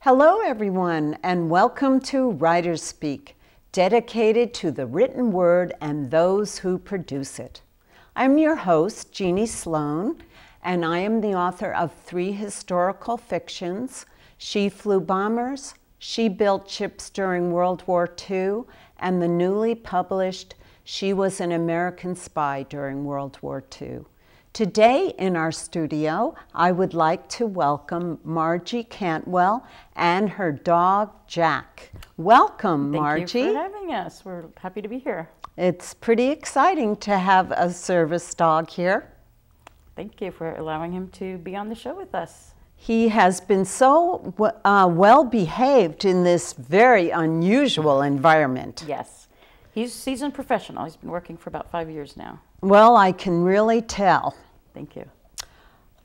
Hello everyone, and welcome to WriterSpeak, dedicated to the written word and those who produce it. I'm your host, Jeane Slone, and I am the author of 3 historical fictions, She Flew Bombers, She Built Ships During World War II, and the newly published She Was an American Spy During World War II. Today in our studio, I would like to welcome Margie Cantwell and her dog, Jack. Welcome, Margie. Thank you for having us. We're happy to be here. It's pretty exciting to have a service dog here. Thank you for allowing him to be on the show with us. He has been so well behaved in this very unusual environment. Yes. He's a seasoned professional. He's been working for about 5 years now. Well, I can really tell. Thank you.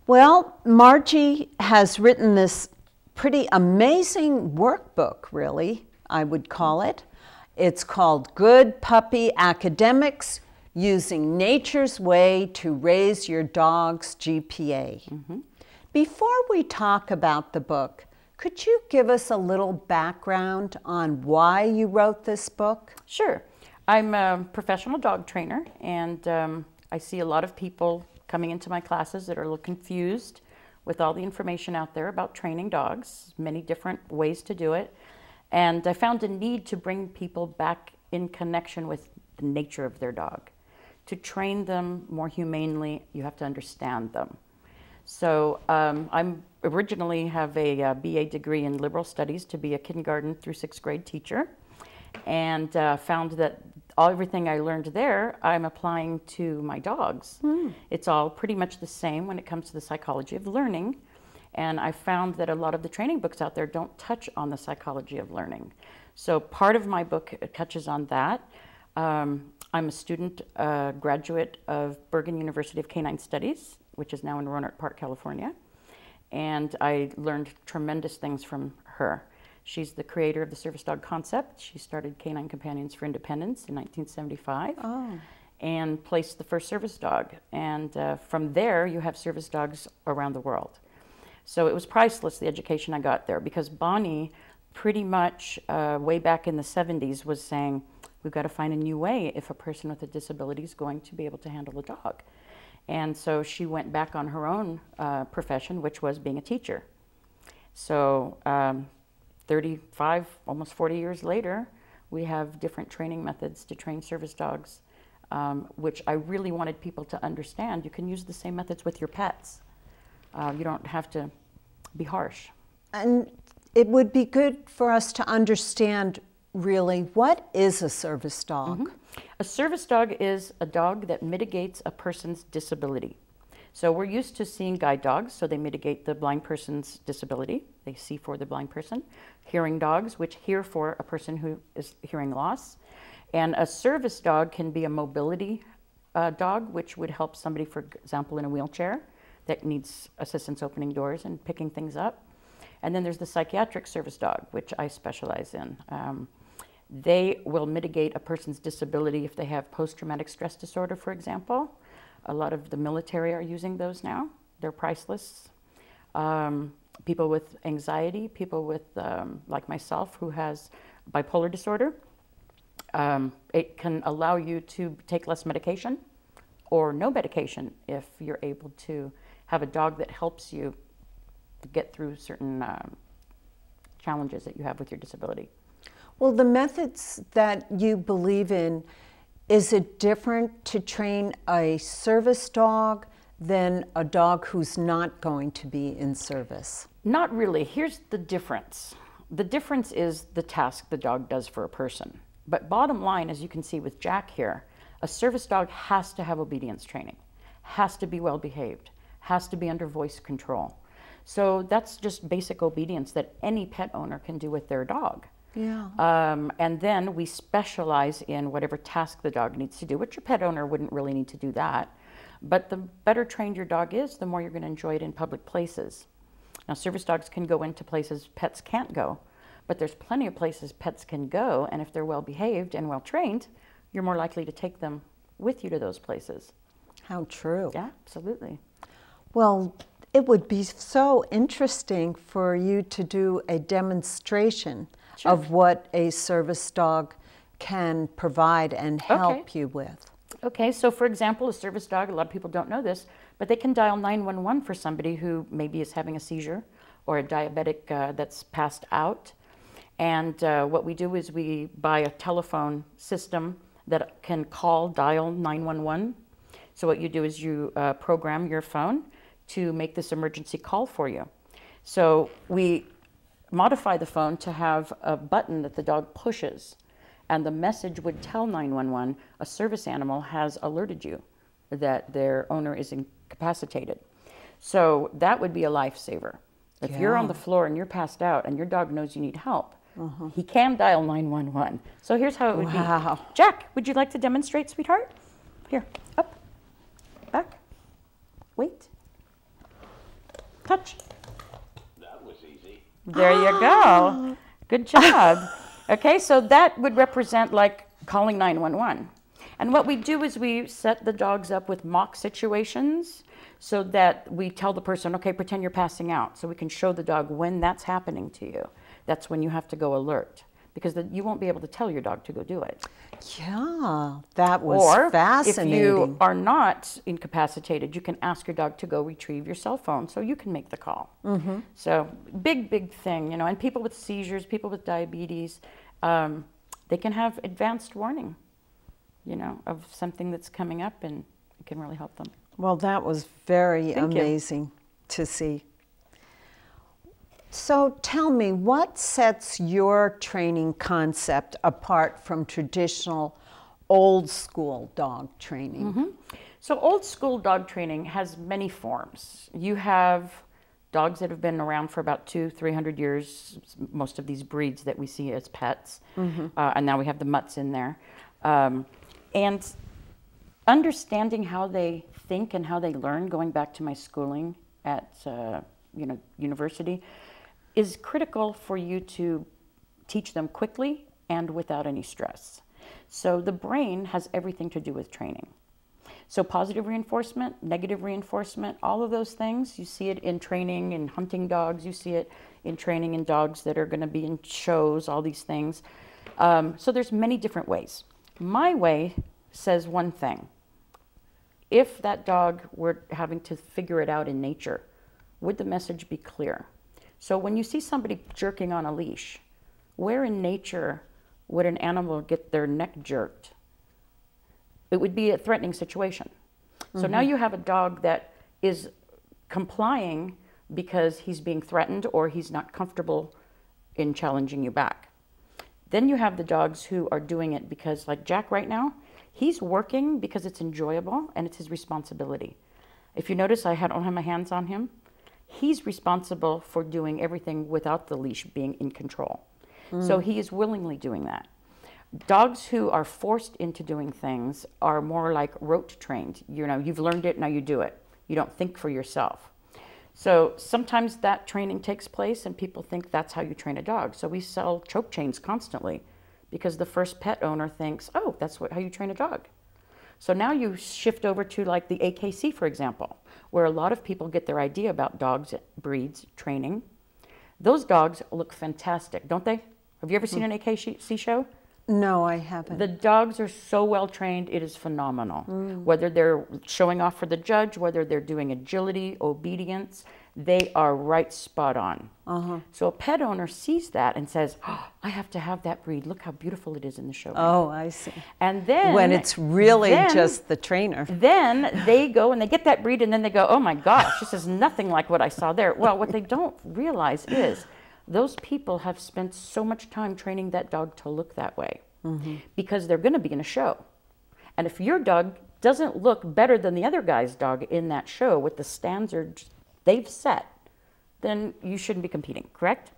Well, Margie has written this pretty amazing workbook, really, I would call it. It's called Good Puppy Academics, Using Nature's Way to Raise Your Dog's GPA. Before we talk about the book, could you give us a little background on why you wrote this book? Sure. I'm a professional dog trainer, and I see a lot of people coming into my classes that are a little confused with all the information out there about training dogs, many different ways to do it. And I found a need to bring people back in connection with the nature of their dog. To train them more humanely, you have to understand them. So I originally have a BA degree in liberal studies to be a kindergarten through 6th grade teacher, and found that everything I learned there, I'm applying to my dogs. It's all pretty much the same when it comes to the psychology of learning. And I found that a lot of the training books out there don't touch on the psychology of learning. So part of my book touches on that. I'm a student, graduate of Bergen University of Canine Studies, which is now in Roanoke Park, California. And I learned tremendous things from her. She's the creator of the service dog concept. She started Canine Companions for Independence in 1975 and placed the first service dog. And from there, you have service dogs around the world. So it was priceless, the education I got there, because Bonnie pretty much way back in the 70s was saying, we've got to find a new way if a person with a disability is going to be able to handle a dog. And so she went back on her own profession, which was being a teacher. So 35, almost 40 years later, we have different training methods to train service dogs, which I really wanted people to understand. You can use the same methods with your pets. You don't have to be harsh. And it would be good for us to understand, really, what is a service dog? A service dog is a dog that mitigates a person's disability. So we're used to seeing guide dogs, so they mitigate the blind person's disability. They see for the blind person. Hearing dogs, which hear for a person who is hearing loss. And a service dog can be a mobility dog, which would help somebody, for example, in a wheelchair that needs assistance opening doors and picking things up. And then there's the psychiatric service dog, which I specialize in. They will mitigate a person's disability if they have post-traumatic stress disorder, for example. A lot of the military are using those now. They're priceless. People with anxiety, people with, like myself, who has bipolar disorder. It can allow you to take less medication or no medication if you're able to have a dog that helps you get through certain challenges that you have with your disability. Well, the methods that you believe in, is it different to train a service dog than a dog who's not going to be in service? Not really. Here's the difference. The difference is the task the dog does for a person. But bottom line, as you can see with Jack here, a service dog has to have obedience training, has to be well behaved, has to be under voice control. So that's just basic obedience that any pet owner can do with their dog. And then we specialize in whatever task the dog needs to do, which your pet owner wouldn't really need to do that. But the better trained your dog is, the more you're going to enjoy it in public places. Now, service dogs can go into places pets can't go, but there's plenty of places pets can go, and if they're well behaved and well trained, you're more likely to take them with you to those places. How true. Yeah, absolutely. Well, It would be so interesting for you to do a demonstration Sure. of what a service dog can provide and help you with. Okay, so for example, a service dog, a lot of people don't know this, but they can dial 911 for somebody who maybe is having a seizure or a diabetic that's passed out. And what we do is we buy a telephone system that can dial 911. So what you do is you program your phone to make this emergency call for you. So we modify the phone to have a button that the dog pushes, and the message would tell 911 a service animal has alerted you that their owner is incapacitated. So that would be a lifesaver. If you're on the floor and you're passed out and your dog knows you need help, he can dial 911. So here's how it would be. Jack, would you like to demonstrate, sweetheart? Here, up, back, wait, touch. That was easy. There you go. Good job. Okay, so that would represent like calling 911. And what we do is we set the dogs up with mock situations so that we tell the person, okay, pretend you're passing out. So we can show the dog when that's happening to you. That's when you have to go alert, because you won't be able to tell your dog to go do it. Yeah, that was fascinating. If you are not incapacitated, you can ask your dog to go retrieve your cell phone so you can make the call. So big thing, you know, and people with seizures, people with diabetes, they can have advanced warning, you know, of something that's coming up, and it can really help them. Well, that was very Thank you. amazing to see. So tell me, what sets your training concept apart from traditional old school dog training? So old school dog training has many forms. You have dogs that have been around for about 200-300 years, most of these breeds that we see as pets, and now we have the mutts in there. And understanding how they think and how they learn, going back to my schooling at university, is critical for you to teach them quickly and without any stress. So the brain has everything to do with training. So positive reinforcement, negative reinforcement, all of those things, you see it in training in hunting dogs, you see it in training in dogs that are going to be in shows, all these things. So there's many different ways. My way says one thing. If that dog were having to figure it out in nature, would the message be clear? So when you see somebody jerking on a leash, where in nature would an animal get their neck jerked? It would be a threatening situation. So now you have a dog that is complying because he's being threatened or he's not comfortable in challenging you back. Then you have the dogs who are doing it because, like Jack right now, he's working because it's enjoyable and it's his responsibility. If you notice, I don't have my hands on him. He's responsible for doing everything without the leash being in control. So he is willingly doing that. Dogs who are forced into doing things are more like rote trained. You know, you've learned it, now you do it. You don't think for yourself. So sometimes that training takes place and people think that's how you train a dog. So we sell choke chains constantly because the first pet owner thinks, oh, that's how you train a dog. So now you shift over to like the AKC, for example, where a lot of people get their idea about dogs, breeds, training. Those dogs look fantastic, don't they? Have you ever seen an AKC show? No, I haven't. The dogs are so well trained, it is phenomenal. Whether they're showing off for the judge, whether they're doing agility, obedience, they are right spot on. So a pet owner sees that and says, oh, I have to have that breed. Look how beautiful it is in the show. Oh, I see. And then when it's really just the trainer. Then they go and they get that breed and then they go, oh my gosh, this is nothing like what I saw there. Well, what they don't realize is those people have spent so much time training that dog to look that way because they're going to be in a show. And if your dog doesn't look better than the other guy's dog in that show with the standards they've set, then you shouldn't be competing, correct?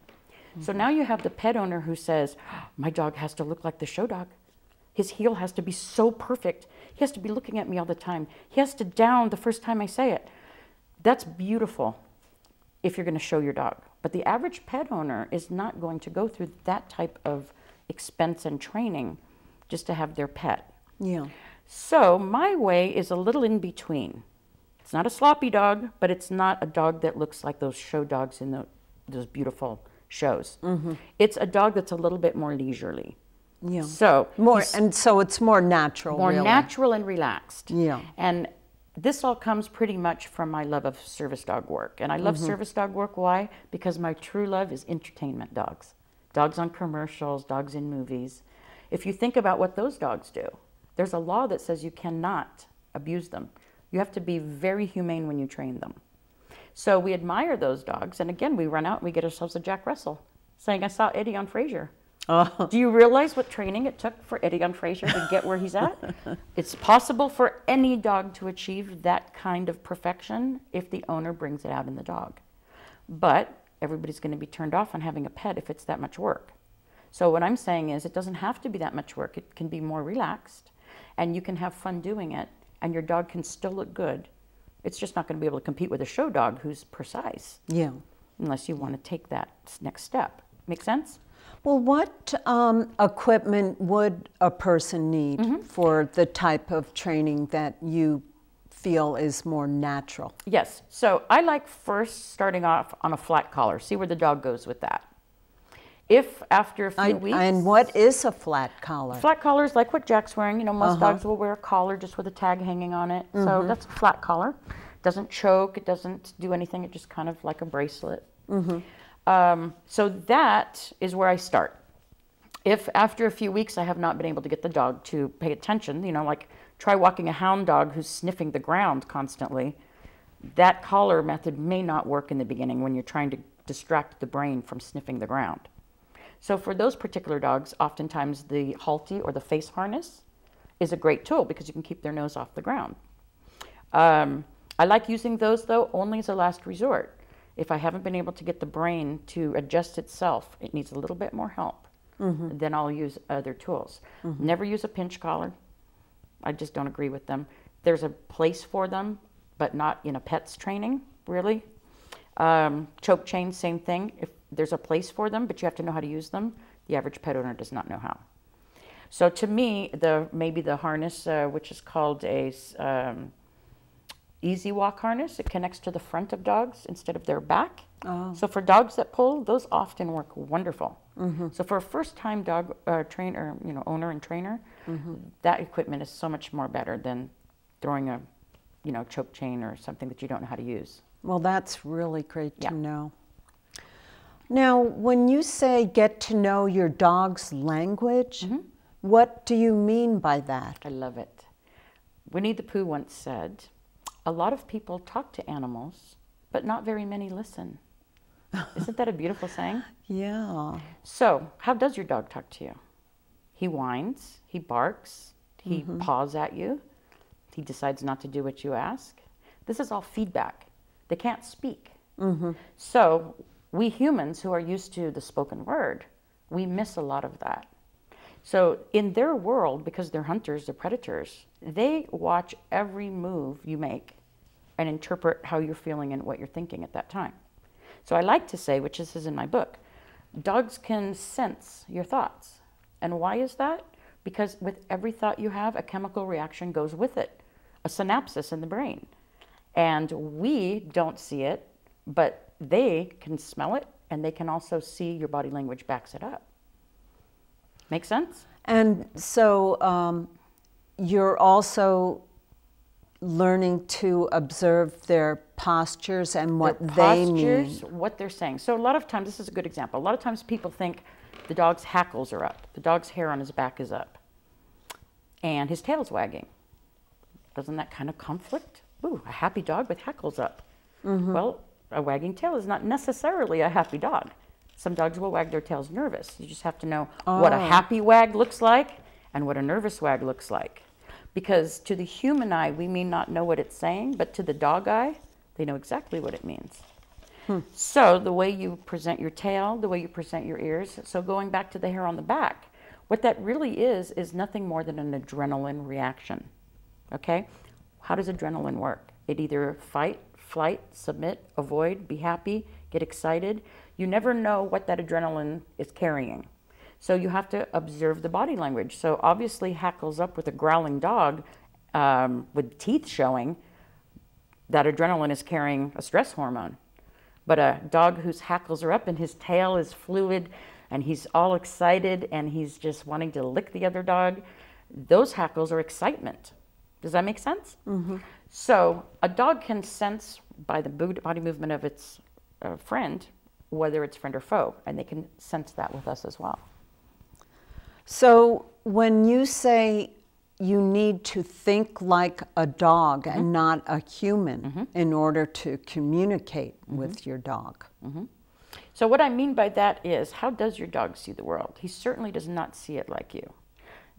So now you have the pet owner who says, oh, my dog has to look like the show dog. His heel has to be so perfect. He has to be looking at me all the time. He has to down the first time I say it. That's beautiful if you're going to show your dog. But the average pet owner is not going to go through that type of expense and training just to have their pet. Yeah. So my way is a little in between. It's not a sloppy dog, but it's not a dog that looks like those show dogs in those beautiful shows. It's a dog that's a little bit more leisurely. Yeah. So so it's more natural. More really. natural and relaxed. Yeah. And this all comes pretty much from my love of service dog work. And I love service dog work. Why? Because my true love is entertainment dogs. Dogs on commercials, dogs in movies. If you think about what those dogs do, there's a law that says you cannot abuse them. You have to be very humane when you train them. So we admire those dogs. And again, we run out and we get ourselves a Jack Russell saying, I saw Eddie on Frasier. Oh. Do you realize what training it took for Eddie on Frasier to get where he's at? It's possible for any dog to achieve that kind of perfection if the owner brings it out in the dog. But everybody's going to be turned off on having a pet if it's that much work. So what I'm saying is it doesn't have to be that much work. It can be more relaxed, and you can have fun doing it, and your dog can still look good. It's just not going to be able to compete with a show dog who's precise. Yeah. Unless you want to take that next step. Make sense? Well, what equipment would a person need for the type of training that you feel is more natural? Yes. So I like first starting off on a flat collar. See where the dog goes with that. If after a few weeks... And what is a flat collar? Flat collar is like what Jack's wearing. You know, most dogs will wear a collar just with a tag hanging on it. So that's a flat collar. It doesn't choke. It doesn't do anything. It just kind of like a bracelet. So that is where I start. If after a few weeks I have not been able to get the dog to pay attention, you know, like try walking a hound dog who's sniffing the ground constantly, that collar method may not work in the beginning when you're trying to distract the brain from sniffing the ground. So for those particular dogs, oftentimes the halty or the face harness is a great tool because you can keep their nose off the ground. I like using those, though, only as a last resort. If I haven't been able to get the brain to adjust itself, it needs a little bit more help, then I'll use other tools. Never use a pinch collar. I just don't agree with them. There's a place for them, but not in a pet's training, really. Choke chains, same thing. If there's a place for them, but you have to know how to use them, the average pet owner does not know how. So to me, maybe the harness, which is called a easy walk harness, it connects to the front of dogs instead of their back. So for dogs that pull, those often work wonderful. So for a first-time dog trainer, you know, owner and trainer, that equipment is so much more better than throwing a, you know, choke chain or something that you don't know how to use. Well, that's really great to know. Now, when you say get to know your dog's language, what do you mean by that? I love it. Winnie the Pooh once said, a lot of people talk to animals, but not very many listen. Isn't that a beautiful saying? Yeah. So, how does your dog talk to you? He whines, he barks, he paws at you, he decides not to do what you ask. This is all feedback. They can't speak. So, we humans who are used to the spoken word, we miss a lot of that. So in their world, because they're hunters, they're predators, they watch every move you make and interpret how you're feeling and what you're thinking at that time. So I like to say, which this is in my book, dogs can sense your thoughts. And why is that? Because with every thought you have, a chemical reaction goes with it, a synapsis in the brain. And we don't see it, but they can smell it, and they can also see your body language backs it up. Make sense? And so you're also learning to observe their postures and what they mean. What they're saying. So a lot of times, this is a good example. A lot of times people think the dog's hackles are up. The dog's hair on his back is up. And his tail's wagging. Doesn't that kind of conflict? Ooh, a happy dog with hackles up. Well, a wagging tail is not necessarily a happy dog. Some dogs will wag their tails nervous. You just have to know what a happy wag looks like and what a nervous wag looks like. Because to the human eye, we may not know what it's saying, but to the dog eye, they know exactly what it means. So the way you present your tail, the way you present your ears, so going back to the hair on the back, what that really is nothing more than an adrenaline reaction. Okay? How does adrenaline work? It either fight, flight, submit, avoid, be happy, get excited. You never know what that adrenaline is carrying. So you have to observe the body language. So obviously hackles up with a growling dog with teeth showing, That adrenaline is carrying a stress hormone. But a dog whose hackles are up and his tail is fluid and he's all excited and he's just wanting to lick the other dog, those hackles are excitement. Does that make sense? Mm-hmm. So a dog can sense by the body movement of its friend, whether it's friend or foe, and they can sense that with us as well. So when you say you need to think like a dog Mm-hmm. and not a human Mm-hmm. in order to communicate Mm-hmm. with your dog. Mm-hmm. So what I mean by that is, how does your dog see the world? He certainly does not see it like you.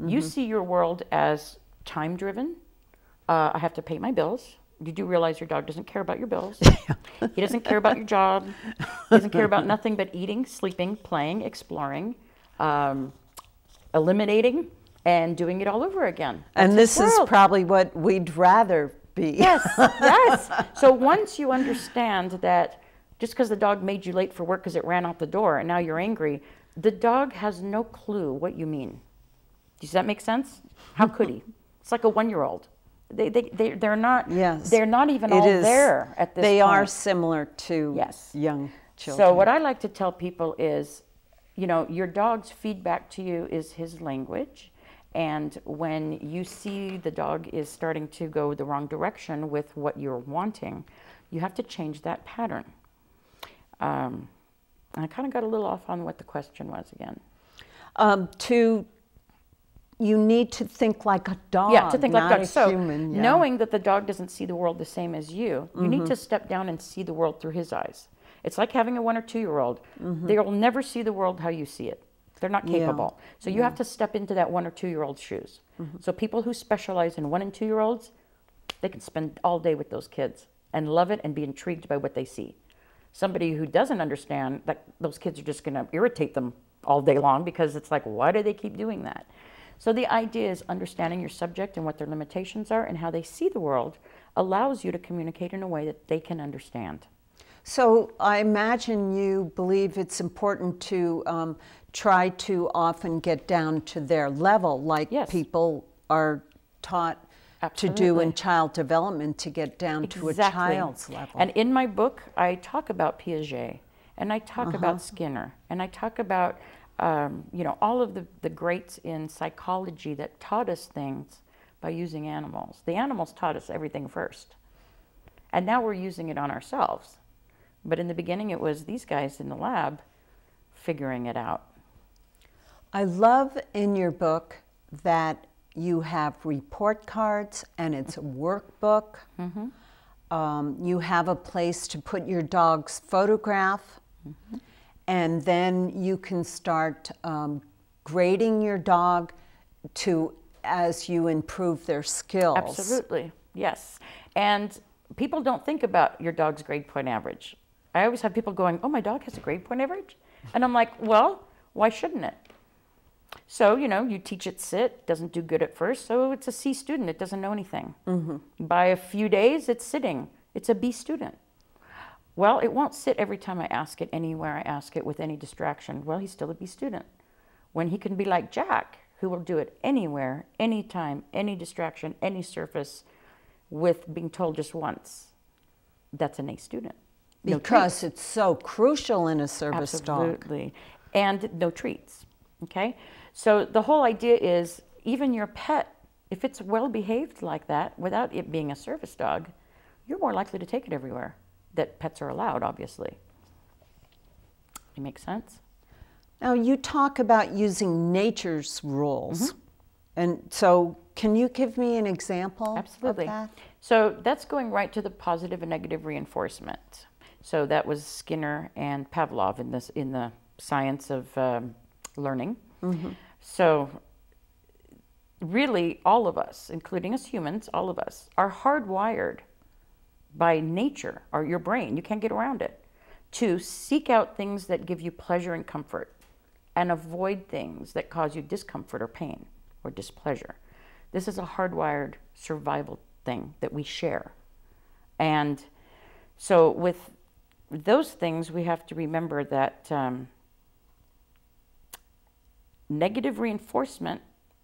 Mm-hmm. You see your world as time-driven. I have to pay my bills. You do realize your dog doesn't care about your bills. He doesn't care about your job. He doesn't care about nothing but eating, sleeping, playing, exploring, eliminating, and doing it all over again. That's And this his is world. probably what we'd rather be. Yes, yes. So once you understand that just because the dog made you late for work because it ran out the door and now you're angry, the dog has no clue what you mean. Does that make sense? How could he? It's like a 1-year-old. They're not. Yes. They're not even It all is. there at this They point. are similar to Yes. young children. So what I like to tell people is, you know, your dog's feedback to you is his language. And when you see the dog is starting to go the wrong direction with what you're wanting, you have to change that pattern. I kind of got a little off on what the question was again. You need to think like a dog, Yeah, to think like not a dog. a So human. Yeah. knowing that the dog doesn't see the world the same as you, you need to step down and see the world through his eyes. It's like having a 1 or 2-year-old. They will never see the world how you see it. They're not capable. So you have to step into that 1 or 2-year-old's shoes. So people who specialize in 1 and 2-year-olds, they can spend all day with those kids and love it and be intrigued by what they see. Somebody who doesn't understand that those kids are just going to irritate them all day long because it's like, why do they keep doing that? So the idea is understanding your subject and what their limitations are and how they see the world allows you to communicate in a way that they can understand. So I imagine you believe it's important to try to often get down to their level, like Yes. people are taught to do Absolutely. in child development, to get down to a child's level. And in my book, I talk about Piaget, and I talk about Skinner, and I talk about you know, all of the greats in psychology that taught us things by using animals. The animals taught us everything first, and now we're using it on ourselves. But in the beginning, it was these guys in the lab figuring it out. I love in your book that you have report cards and it's a workbook. You have a place to put your dog's photograph, and then you can start grading your dog as you improve their skills. Absolutely, yes. And people don't think about your dog's grade point average. I always have people going, oh, my dog has a grade point average? And I'm like, well, why shouldn't it? So, you know, you teach it sit, doesn't do good at first, so it's a C student, it doesn't know anything. By a few days, it's sitting, it's a B student. Well, it won't sit every time I ask it, anywhere I ask it with any distraction. Well, he's still a B student. When he can be like Jack, who will do it anywhere, anytime, any distraction, any surface, with being told just once, that's an A student. No Because treats. it's so crucial in a service dog. Absolutely. And no treats, okay? So the whole idea is, even your pet, if it's well behaved like that, without it being a service dog, you're more likely to take it everywhere. That pets are allowed, obviously. It makes sense? Now, you talk about using nature's rules. And so, can you give me an example Absolutely. of that? So that's going right to the positive and negative reinforcement. So that was Skinner and Pavlov in the science of learning. So really, all of us, including us humans, all of us, are hardwired by nature, or your brain, you can't get around it, to seek out things that give you pleasure and comfort and avoid things that cause you discomfort or pain or displeasure. This is a hardwired survival thing that we share. And so with those things, we have to remember that negative reinforcement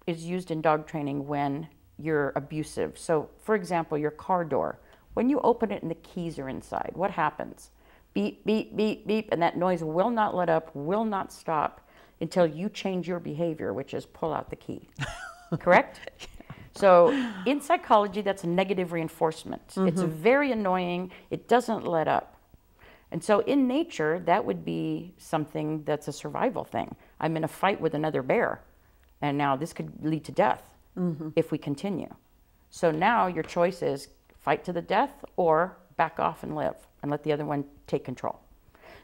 is used in dog training when you're abusive. So for example, your car door. When you open it and the keys are inside, what happens? Beep, beep, beep, beep, and that noise will not let up, will not stop until you change your behavior, which is pull out the key. Correct? So in psychology, that's negative reinforcement. It's very annoying. It doesn't let up. And so in nature, that would be something that's a survival thing. I'm in a fight with another bear, and now this could lead to death if we continue. So now your choice is fight to the death or back off and live and let the other one take control.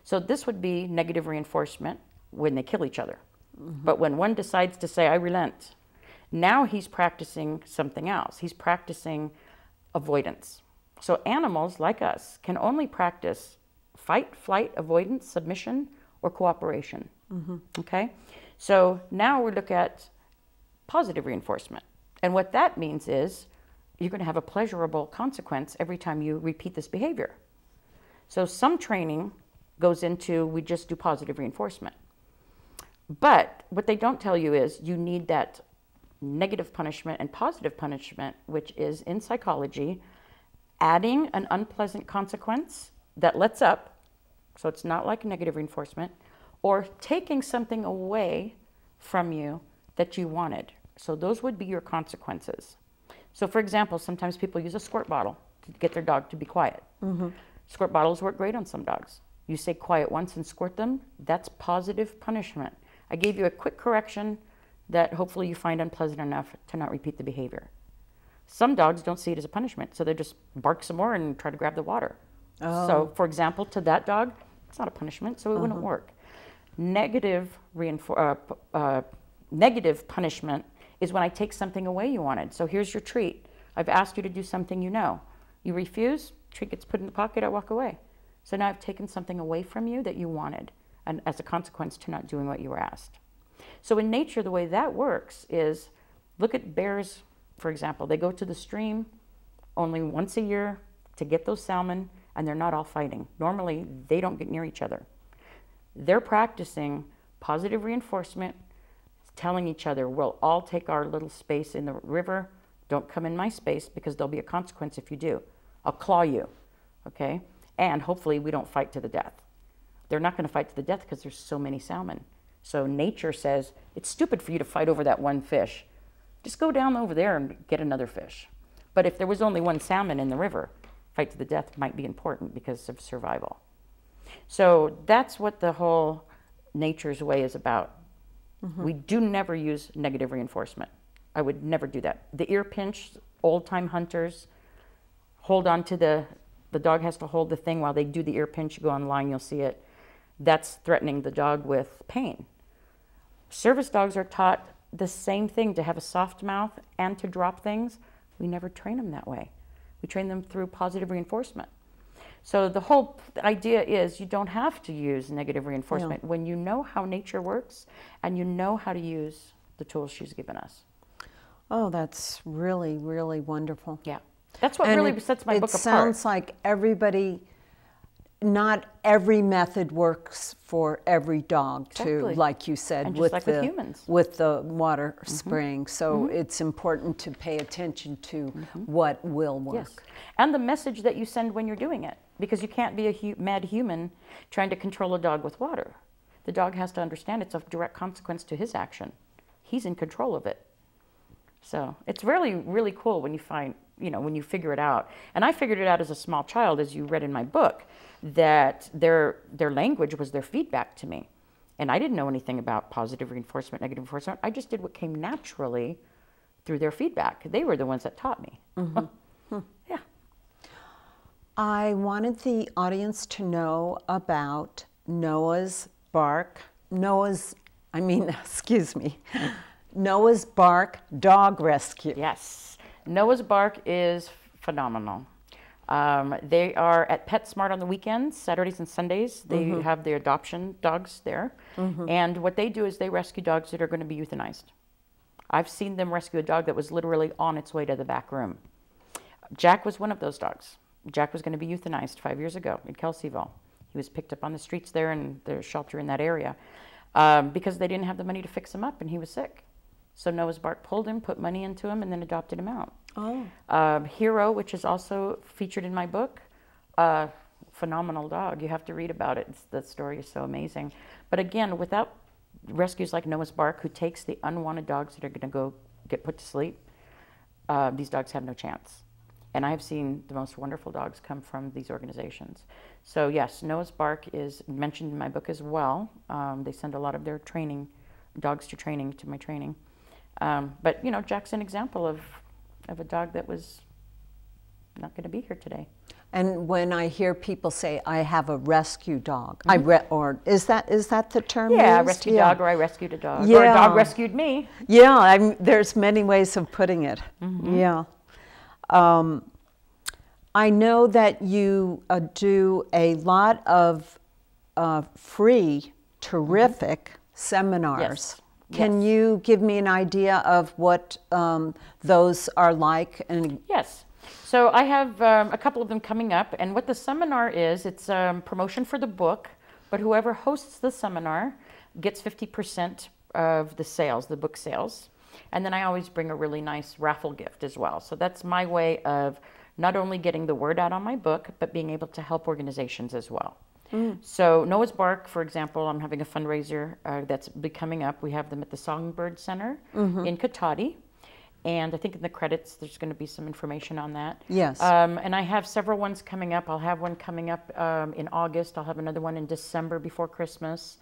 So this would be negative reinforcement when they kill each other. But when one decides to say, I relent, now he's practicing something else. He's practicing avoidance. So animals like us can only practice fight, flight, avoidance, submission, or cooperation. Okay? So now we look at positive reinforcement. And what that means is you're going to have a pleasurable consequence every time you repeat this behavior. So some training goes into we just do positive reinforcement. But what they don't tell you is you need that negative punishment and positive punishment, which is in psychology, adding an unpleasant consequence that lets up, so it's not like negative reinforcement, or taking something away from you that you wanted. So those would be your consequences. So for example, sometimes people use a squirt bottle to get their dog to be quiet. Squirt bottles work great on some dogs. You say quiet once and squirt them, that's positive punishment. I gave you a quick correction that hopefully you find unpleasant enough to not repeat the behavior. Some dogs don't see it as a punishment, so they just bark some more and try to grab the water. So for example, to that dog, it's not a punishment, so it wouldn't work. Negative punishment is when I take something away you wanted. So here's your treat. I've asked you to do something you know. You refuse, treat gets put in the pocket, I walk away. So now I've taken something away from you that you wanted, and as a consequence to not doing what you were asked. So in nature, the way that works is, look at bears, for example. They go to the stream only once a year to get those salmon, and they're not all fighting. Normally, they don't get near each other. They're practicing positive reinforcement, telling each other, we'll all take our little space in the river. Don't come in my space because there'll be a consequence if you do. I'll claw you, okay? And hopefully we don't fight to the death. They're not going to fight to the death because there's so many salmon. So nature says, it's stupid for you to fight over that one fish. Just go down over there and get another fish. But if there was only one salmon in the river, fight to the death might be important because of survival. So that's what the whole nature's way is about. We do never use negative reinforcement. I would never do that. The ear pinch, old-time hunters, hold on to the dog has to hold the thing while they do the ear pinch. You go online, you'll see it. That's threatening the dog with pain. Service dogs are taught the same thing, to have a soft mouth and to drop things. We never train them that way. We train them through positive reinforcement. So the whole idea is you don't have to use negative reinforcement when you know how nature works and you know how to use the tools she's given us. Oh, that's really, really wonderful. Yeah. That's what really sets my book apart. It sounds like everybody, not every method works for every dog too, like you said, and just like with humans. With the water spraying. So it's important to pay attention to what will work. Yes. And the message that you send when you're doing it, because you can't be a mad human trying to control a dog with water. The dog has to understand it's a direct consequence to his action. He's in control of it. So it's really, really cool when you find, when you figure it out. And I figured it out as a small child, as you read in my book, that their language was their feedback to me. And I didn't know anything about positive reinforcement, negative reinforcement. I just did what came naturally through their feedback. They were the ones that taught me. Yeah. I wanted the audience to know about Noah's Bark Dog Rescue. Yes. Noah's Bark is phenomenal. They are at PetSmart on the weekends, Saturdays and Sundays. They have their adoption dogs there. And what they do is they rescue dogs that are going to be euthanized. I've seen them rescue a dog that was literally on its way to the back room. Jack was one of those dogs. Jack was going to be euthanized 5 years ago in Kelseyville. He was picked up on the streets there in the shelter in that area because they didn't have the money to fix him up and he was sick. So Noah's Bark pulled him, put money into him, and then adopted him out. Hero, which is also featured in my book, phenomenal dog. You have to read about it. The story is so amazing. But again, without rescues like Noah's Bark, who takes the unwanted dogs that are going to go get put to sleep, these dogs have no chance. And I have seen the most wonderful dogs come from these organizations. So yes, Noah's Bark is mentioned in my book as well. They send a lot of their training, dogs to training, to my training. But you know, Jack's an example of a dog that was not going to be here today. And when I hear people say, I have a rescue dog, or is that the term Yeah, used? rescue dog, or I rescued a dog, or a dog rescued me. Yeah, there's many ways of putting it. Yeah. I know that you do a lot of free, terrific seminars. Yes. Can you give me an idea of what those are like? And Yes. So I have a couple of them coming up, and what the seminar is, it's promotion for the book, but whoever hosts the seminar gets 50% of the sales, the book sales. And then I always bring a really nice raffle gift as well. So that's my way of not only getting the word out on my book, but being able to help organizations as well. So Noah's Bark, for example, I'm having a fundraiser that's coming up. We have them at the Songbird Center in Katati. And I think in the credits, there's going to be some information on that. Yes. And I have several ones coming up. I'll have one coming up in August. I'll have another one in December before Christmas.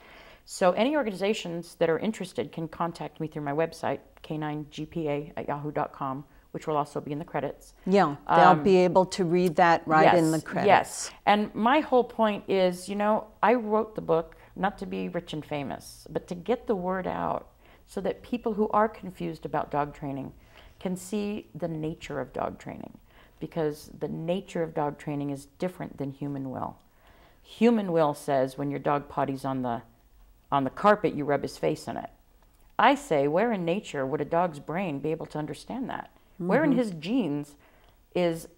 So any organizations that are interested can contact me through my website, k9gpa@yahoo.com, which will also be in the credits. yeah, they'll be able to read that right in the credits. Yes. And my whole point is, you know, I wrote the book not to be rich and famous, but to get the word out so that people who are confused about dog training can see the nature of dog training, because the nature of dog training is different than human will. Human will says when your dog potties on the carpet, you rub his face in it. I say, where in nature would a dog's brain be able to understand that? Where in his genes is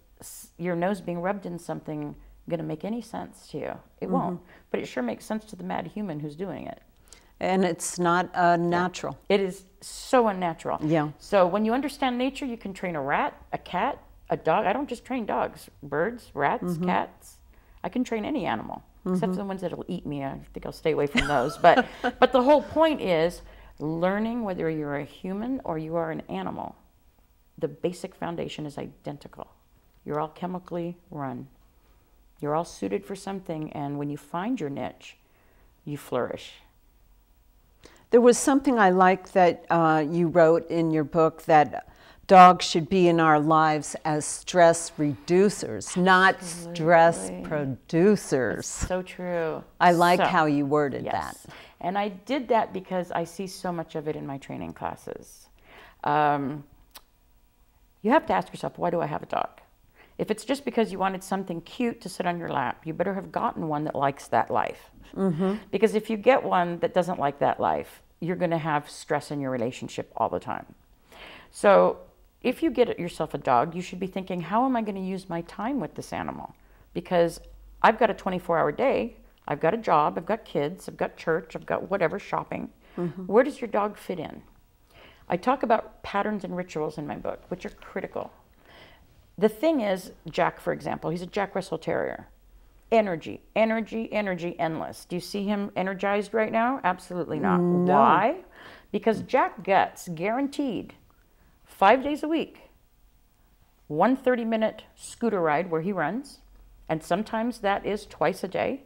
your nose being rubbed in something going to make any sense to you? It won't. But it sure makes sense to the mad human who's doing it. And it's not natural. It is so unnatural. Yeah. So when you understand nature, you can train a rat, a cat, a dog. I don't just train dogs, birds, rats, cats. I can train any animal, except for the ones that'll eat me. I think I'll stay away from those. But the whole point is learning whether you're a human or you are an animal. The basic foundation is identical. You're all chemically run. You're all suited for something, and when you find your niche, you flourish. There was something I like that you wrote in your book, that dogs should be in our lives as stress reducers, not stress producers. It's so true. I like how you worded that. And I did that because I see so much of it in my training classes. You have to ask yourself, why do I have a dog? If it's just because you wanted something cute to sit on your lap, you better have gotten one that likes that life. Because if you get one that doesn't like that life, you're going to have stress in your relationship all the time. So if you get yourself a dog, you should be thinking, how am I going to use my time with this animal? Because I've got a 24-hour day, I've got a job, I've got kids, I've got church, I've got whatever, shopping. Where does your dog fit in? I talk about patterns and rituals in my book, which are critical. The thing is, Jack, for example, he's a Jack Russell Terrier. Energy, energy, energy, endless. Do you see him energized right now? Absolutely not. No. Why? Because Jack gets guaranteed 5 days a week, 1 30-minute scooter ride where he runs, and sometimes that is twice a day,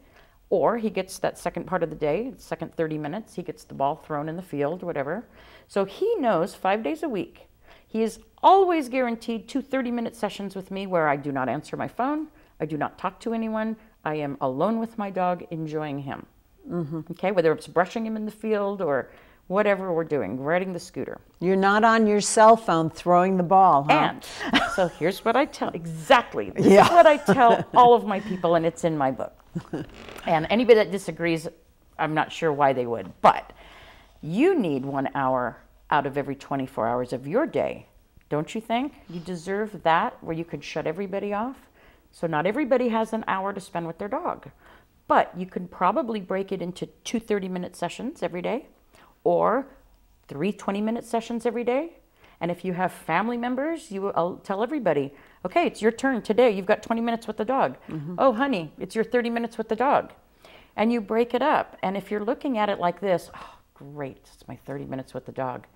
or he gets that second part of the day, second 30 minutes, he gets the ball thrown in the field, whatever. So he knows 5 days a week. He is always guaranteed 2 30-minute sessions with me where I do not answer my phone, I do not talk to anyone, I am alone with my dog enjoying him. Okay, whether it's brushing him in the field or whatever we're doing, riding the scooter. You're not on your cell phone throwing the ball, huh? And so here's what I tell, exactly, this is what I tell all of my people, and it's in my book. And anybody that disagrees, I'm not sure why they would, but you need 1 hour out of every 24 hours of your day. Don't you think? You deserve that, where you could shut everybody off. So not everybody has an hour to spend with their dog, but you could probably break it into 2 30-minute sessions every day, or 3 20-minute sessions every day. And if you have family members, I'll tell everybody, okay, it's your turn today. You've got 20 minutes with the dog. Oh, honey, it's your 30 minutes with the dog. And you break it up. And if you're looking at it like this, oh, great, it's my 30 minutes with the dog.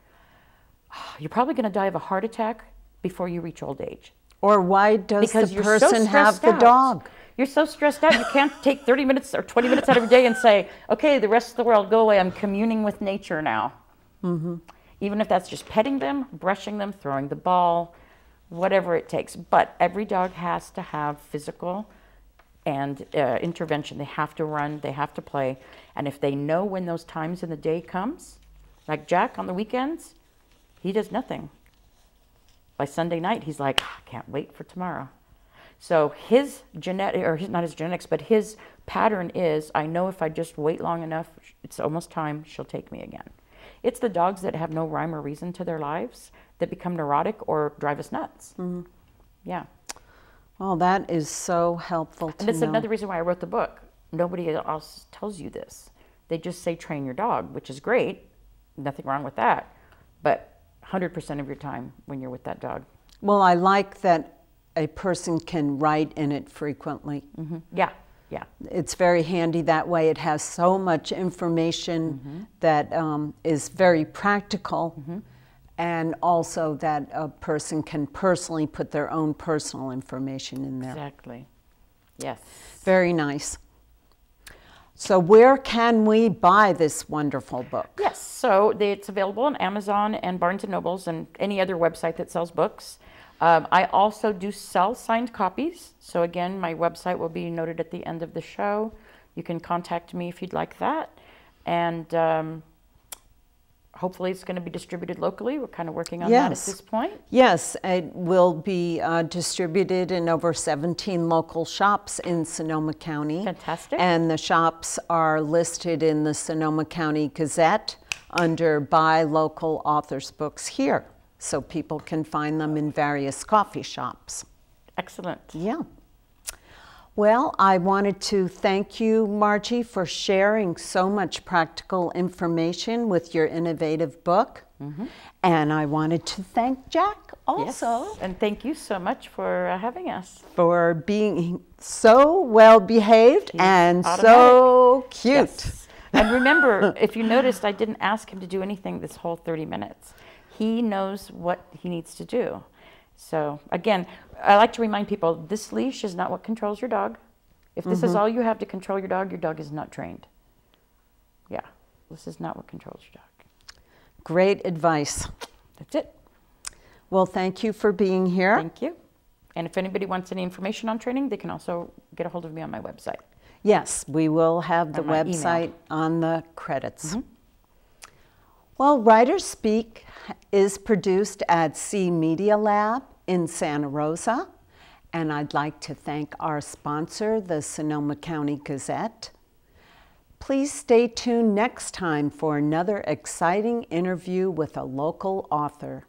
Oh, you're probably going to die of a heart attack before you reach old age. Or why does the person have the dog? You're so stressed out, you can't take 30 minutes or 20 minutes out of your day and say, okay, the rest of the world, go away. I'm communing with nature now. Even if that's just petting them, brushing them, throwing the ball, whatever it takes. But every dog has to have physical and intervention. They have to run, they have to play. And if they know when those times in the day comes, like Jack on the weekends, he does nothing. By Sunday night, he's like, I can't wait for tomorrow. So his genetic, or not his genetics, but his pattern is, I know if I just wait long enough, it's almost time, she'll take me again. It's the dogs that have no rhyme or reason to their lives that become neurotic or drive us nuts. Yeah. Well, that is so helpful to know. And that's another reason why I wrote the book. Nobody else tells you this. They just say train your dog, which is great. Nothing wrong with that. But 100% of your time when you're with that dog. Well, I like that a person can write in it frequently. Yeah, yeah. It's very handy that way. It has so much information that is very practical, and also that a person can personally put their own personal information in there. Exactly. Yes. Very nice. So where can we buy this wonderful book? Yes, so it's available on Amazon and Barnes & Nobles and any other website that sells books. I also do sell signed copies. So again, my website will be noted at the end of the show. You can contact me if you'd like that. And hopefully it's going to be distributed locally. We're kind of working on that at this point. Yes, it will be distributed in over 17 local shops in Sonoma County. Fantastic. And the shops are listed in the Sonoma County Gazette under Buy Local Authors Books here. So people can find them in various coffee shops. Excellent. Yeah. Well, I wanted to thank you, Margie, for sharing so much practical information with your innovative book. And I wanted to thank Jack also. Yes. And thank you so much for having us. For being so well behaved and automatic. So cute. Yes. And remember, if you noticed, I didn't ask him to do anything this whole 30 minutes. He knows what he needs to do. So again, I like to remind people, this leash is not what controls your dog. If this is all you have to control your dog is not trained. Yeah, this is not what controls your dog. Great advice. That's it. Well, thank you for being here. Thank you. And if anybody wants any information on training, they can also get a hold of me on my website. Yes, we will have the website on the credits. Well, WriterSpeak is produced at C Media Lab in Santa Rosa, and I'd like to thank our sponsor, the Sonoma County Gazette. Please stay tuned next time for another exciting interview with a local author.